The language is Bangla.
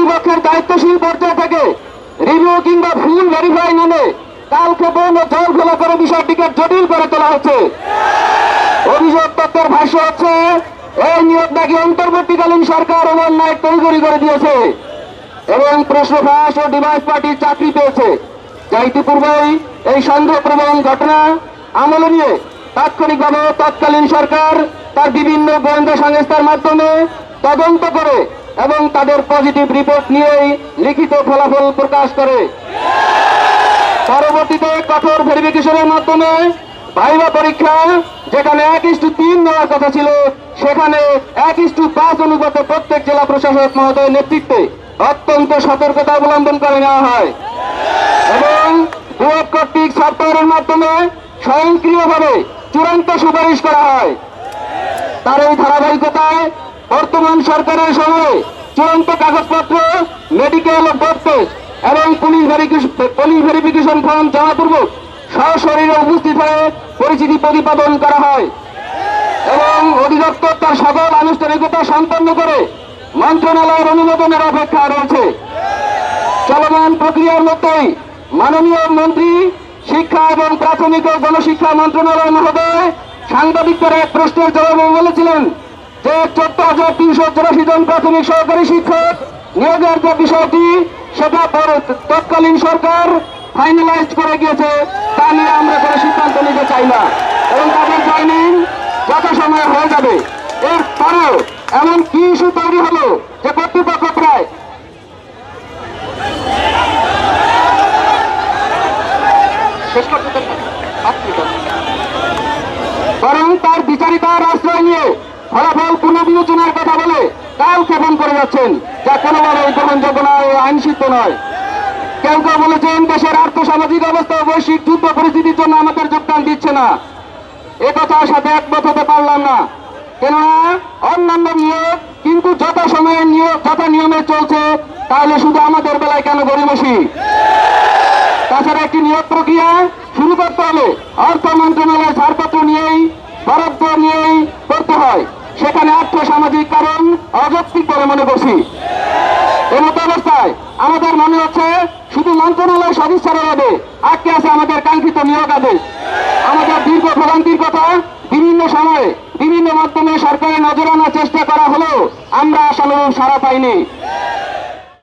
কর্তৃপক্ষের দায়িত্বশীল পর্যায় থেকে রিভিউ কিংবা ফুল ভেরিফাই নামে কালক্ষেপণ ও জল ফেলা করে বিষয়টিকে জটিল করে তোলা হচ্ছে। অভিযোগ তত্ত্বের ভাষ্য হচ্ছে এই নিয়োগ নাকি অন্তর্বর্তীকালীন সরকার অন্যায় তৈরি করে দিয়েছে এবং প্রশ্ন ফাঁস ও ডিভাইস পার্টির চাকরি পেয়েছে, যা ইতিপূর্বেই এই সন্দেহপ্রবণ ঘটনা আমলে নিয়ে তাৎক্ষণিকভাবে তৎকালীন সরকার তার বিভিন্ন গোয়েন্দা সংস্থার মাধ্যমে তদন্ত করে এবং তাদের পজিটিভ রিপোর্ট নিয়েই লিখিত ফলাফল প্রকাশ করে। পরবর্তীতে কঠোর ভেরিফিকেশনের মাধ্যমে ভাইভা পরীক্ষা যেখানে 1:3 নেওয়ার কথা ছিল সেখানে 1:5 অনুপাতে প্রত্যেক জেলা প্রশাসক মহোদয়ের নেতৃত্বে অত্যন্ত সতর্কতা অবলম্বন করে নেওয়া হয় এবং দুয়াব কর্তৃক সফটওয়্যারের মাধ্যমে স্বয়ংক্রিয়ভাবে চূড়ান্ত সুপারিশ করা হয়। তার এই ধারাবাহিকতায় বর্তমান সরকারের সময়ে চূড়ান্ত কাগজপত্র, মেডিকেল ও ব্লাড টেস্ট এবং পুলিশ ভেরিফিকেশন ফর্ম জমাপূর্বক সশরীরে উপস্থিত হয়ে পরিচিতি প্রতিপাদন করা হয় এবং অধিদপ্তর তার সকল আনুষ্ঠানিকতা সম্পন্ন করে মন্ত্রণালয়ের অনুমোদনের অপেক্ষা রয়েছে। চলমান প্রক্রিয়ার মধ্যেই মাননীয় মন্ত্রী শিক্ষা এবং প্রাথমিক ও গণশিক্ষা মন্ত্রণালয় মহোদয় সাংবাদিকদের এক প্রশ্নের জবাবে বলেছিলেন যে 14,384 জন প্রাথমিক সহকারী শিক্ষক নিয়োগের যে বিষয়টি সেটা তৎকালীন সরকার ফাইনালাইজ করে গিয়েছে, তা নিয়ে আমরা কোনো সিদ্ধান্ত নিতে চাই না এবং তাদের জয়নিং যথাসময়ে হয়ে যাবে। এরপরেও এমন কি ইস্যু তৈরি হলো যে কর্তৃপক্ষ প্রায় বরং তার বিচারিতার আশ্রয় নিয়ে ফলাফল পুনর্বিবেচনার কথা বলে কালক্ষেপণ করে যাচ্ছেন, যা কোনোভাবেই গ্রহণযোগ্য নয়, আইনসিদ্ধ নয়। কেউ কেউ বলেছেন দেশের আর্থসামাজিক অবস্থা ও বৈশ্বিক যুদ্ধ পরিস্থিতির জন্য আমাদের যোগদান দিচ্ছে না। একথার সাথে একমত হতে পারলাম না, কেননা অন্যান্য নিয়োগ কিন্তু যথাসময়ে নিয়োগ যথা নিয়মে চলছে, তাহলে শুধু আমাদের বেলায় কেন গড়িমসি? তাছাড়া একটি নিয়োগ প্রক্রিয়া শুরু করতে হলে অর্থ মন্ত্রণালয়ের ছাড়পত্র নিয়েই বরাদ্দ নিয়েই করতে হয়, সেখানে আর্থসামাজিক কারণ অযৌক্তিক বলে মনে করছি। এমত অবস্থায় আমাদের মনে হচ্ছে শুধু মন্ত্রণালয় সদিচ্ছার অভাবে আটকে আছে আমাদের কাঙ্ক্ষিত নিয়োগ আদেশ। আমাদের দীর্ঘ ভোগান্তির কথা বিভিন্ন সময়ে বিভিন্ন মাধ্যমে সরকারের নজর আনার চেষ্টা করা হলেও আমরা আসলে সাড়া পাইনি।